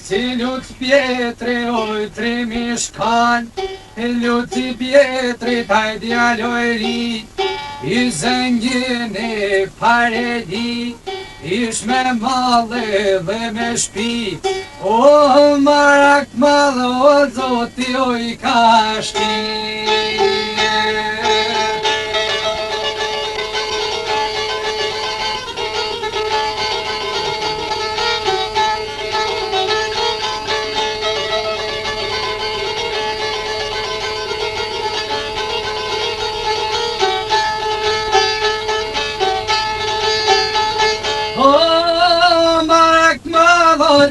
Si lut pjetri oj tri mishkan, luti pjetri taj djaloj ri, I zëngjin e paredi, ish me malë dhe me shpi, o marak malë o zoti o I ka shti.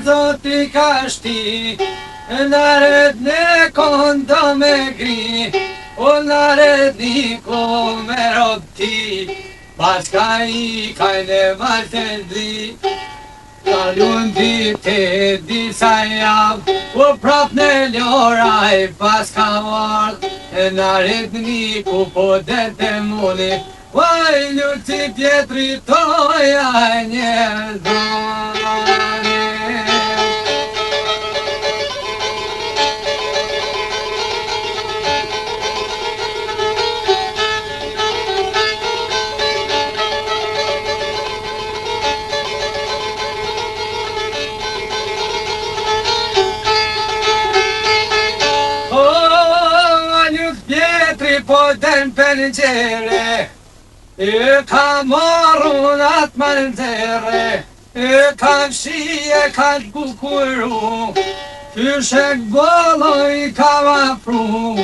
Zoti ka shti, naret ne konda me gri, o naret një ko me robti, paska I kajne martën dri. Kalun dite disa javë, o prap në ljoraj paska vardh, naret një ku po dete muni, vaj luti pjetri toja një dhoni. Po den pengjere, ka marrun atë mantere, ka fshi e ka t'bukuru, fyshek boloj ka vapru,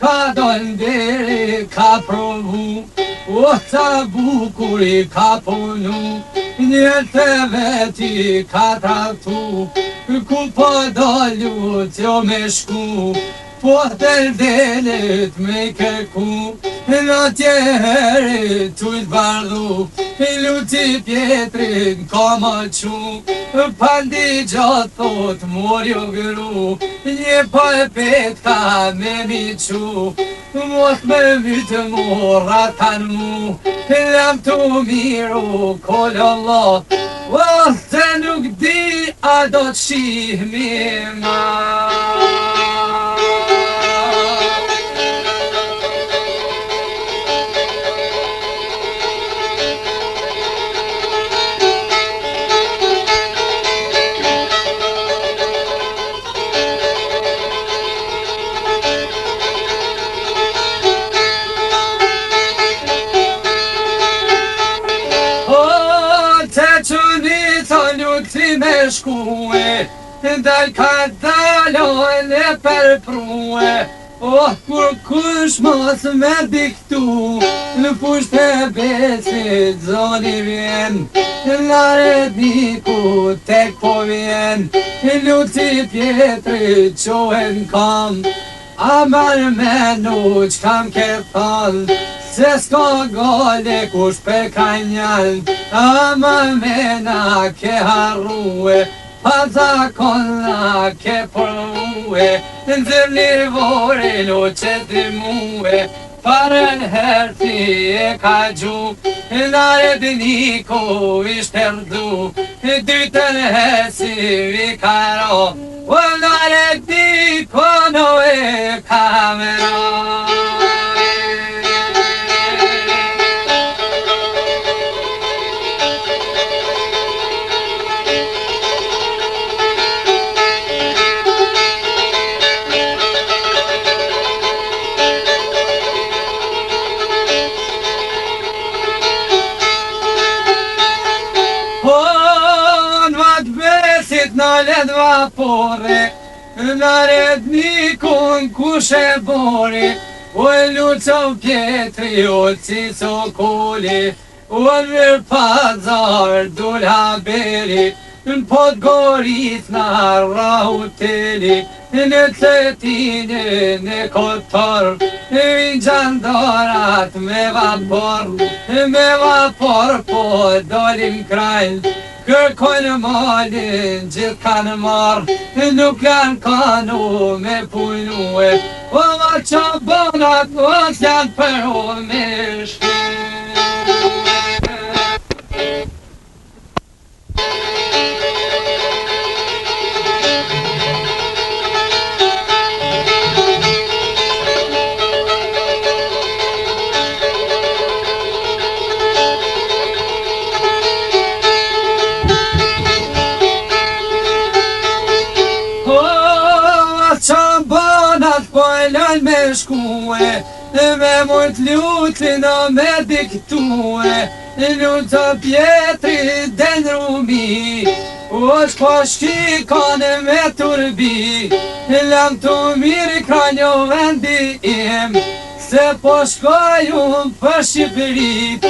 ka don deri ka provu, o ta bukuri ka punu, njete veti ka tratu, ku po dolju t'jo me shku, po deldelet me kërku, në tjere t'u t'bardhu, luti pjetrin ka ma qu, pandi gjatë thot mor jo gru, një pa e petka me mi qu, mos me vytë mora tan mu, lam t'u miru kol Allah, se nuk di a do t'shihmi ma. Si me shkue, dal ka dalon e përprue, kur kush mos me diktu, në pusht e besit zoni vjen, nare diku tek po vjen, luti pjetri qohen kam, amar menu qkam ke thall, se s'ka gale kush pe ka njall, ama mena ke harrue, pa zakonna ke porue, ndzër nirvore lo që t'mue, parën herti e ka gju, nare dniko ishte rdu, dytën hesi vi ka ro, o nare diko no e ka me ro. Në led vapore, në rednikun kushe bori, o e luqo pjetri, o ciso koli, o në pazar dul haberi, në Podgorit në rahuteli, në tletine në kotor, në gjandarat me vapor po dolim krajl, kërkojnë malin gjithë kanë marrë, nuk janë kanu me punue, o ma që bonat mos janë për o me shku. shkue, me mojt lutin o me diktue, lutë pjetri den rumi, është po shkikane me turbi, lam të mirë kranjo vendi im, se po shkoj unë për Shqipëri,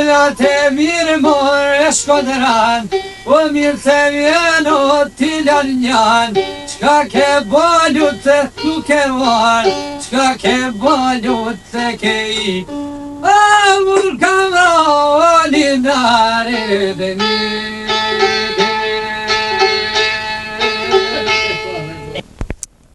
la të mirë morë e Shkodran, o mirë se vjen o t'iljan njan, qka ke balu të nuk e var, qka ke balu të ke i. A mur kam ra o linare dhe një